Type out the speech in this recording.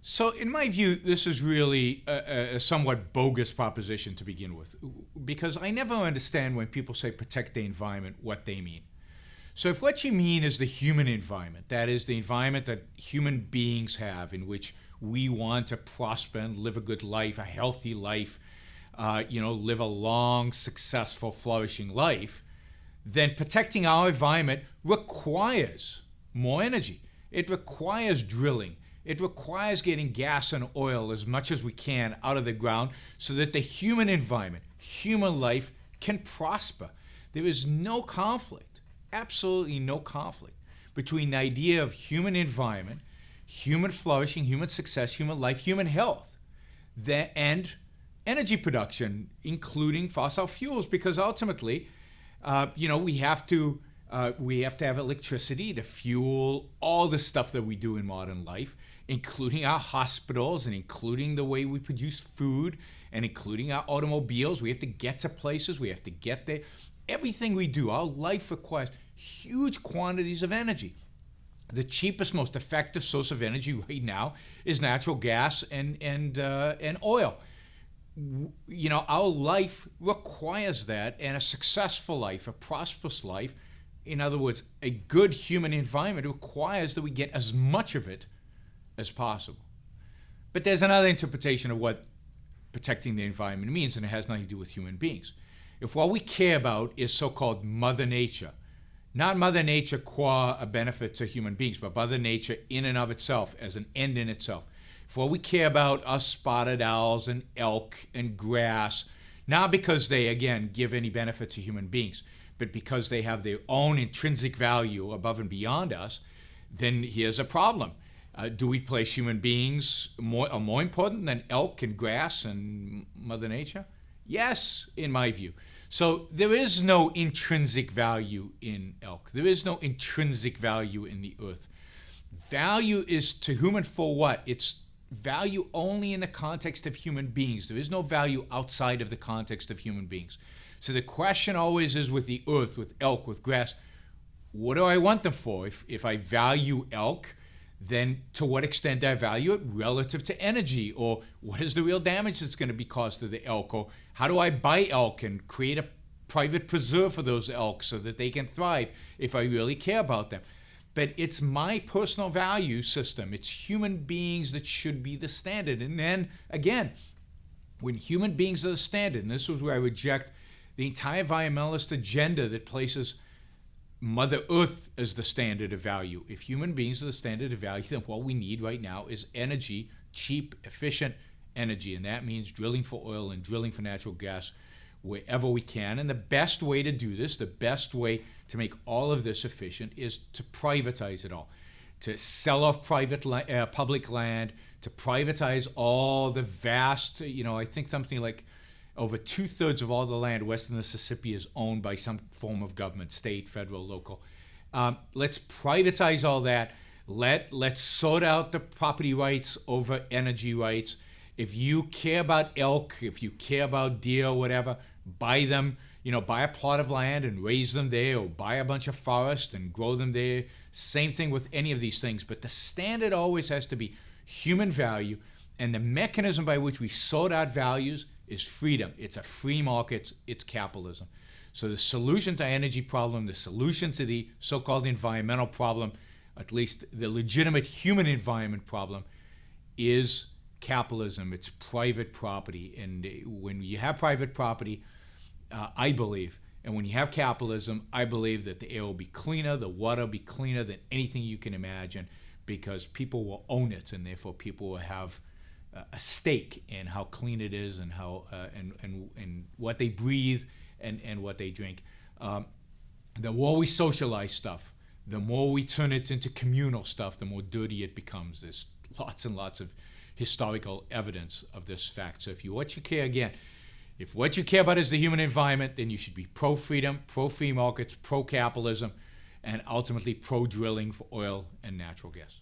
So, in my view, this is really a somewhat bogus proposition to begin with, because I never understand when people say protect the environment what they mean. So, if what you mean is the human environment, that is the environment that human beings have in which we want to prosper and live a good life, a healthy life, live a long, successful, flourishing life, then protecting our environment requires more energy. It requires drilling. It requires getting gas and oil as much as we can out of the ground so that the human environment, human life can prosper. There is no conflict, absolutely no conflict between the idea of human environment, human flourishing, human success, human life, human health, and energy production, including fossil fuels, because ultimately, we have to have electricity to fuel all the stuff that we do in modern life, including our hospitals and including the way we produce food and including our automobiles. We have to get to places. We have to get there. Everything we do, our life requires huge quantities of energy. The cheapest, most effective source of energy right now is natural gas and oil. Our life requires that, and a successful life, a prosperous life, in other words, a good human environment requires that we get as much of it as possible. But there's another interpretation of what protecting the environment means, and it has nothing to do with human beings. If what we care about is so-called Mother Nature, not Mother Nature qua a benefit to human beings, but Mother Nature in and of itself as an end in itself. If what we care about are spotted owls and elk and grass, not because they, again, give any benefit to human beings, but because they have their own intrinsic value above and beyond us, then here's a problem. Do we place human beings more important than elk and grass and Mother Nature? Yes, in my view. So there is no intrinsic value in elk. There is no intrinsic value in the earth. Value is to whom and for what? It's value only in the context of human beings. There is no value outside of the context of human beings. So the question always is with the earth, with elk, with grass, what do I want them for? If I value elk, then to what extent do I value it relative to energy? Or what is the real damage that's going to be caused to the elk? Or how do I buy elk and create a private preserve for those elk so that they can thrive if I really care about them? But it's my personal value system. It's human beings that should be the standard. And then, again, when human beings are the standard, and this is where I reject the entire environmentalist agenda that places Mother Earth as the standard of value. If human beings are the standard of value, then what we need right now is energy, cheap, efficient energy. And that means drilling for oil and drilling for natural gas wherever we can. And the best way to do this, the best way to make all of this efficient is to privatize it all, to sell off public land, to privatize all the vast, I think something like over 2/3 of all the land west of the Mississippi is owned by some form of government, state, federal, local. Let's privatize all that. Let's sort out the property rights over energy rights. If you care about elk, if you care about deer or whatever, buy them. Buy a plot of land and raise them there, or buy a bunch of forest and grow them there. Same thing with any of these things. But the standard always has to be human value, and the mechanism by which we sort out values is freedom. It's a free market. It's capitalism. So the solution to our energy problem, the solution to the so-called environmental problem, at least the legitimate human environment problem, is capitalism. It's private property. And when you have private property, I believe, and when you have capitalism, I believe that the air will be cleaner, the water will be cleaner than anything you can imagine, because people will own it, and therefore people will have a stake in how clean it is and how and what they breathe and what they drink. The more we socialize stuff, the more we turn it into communal stuff, the more dirty it becomes. There's lots and lots of historical evidence of this fact. So if what you care about is the human environment, then you should be pro-freedom, pro-free markets, pro-capitalism, and ultimately pro-drilling for oil and natural gas.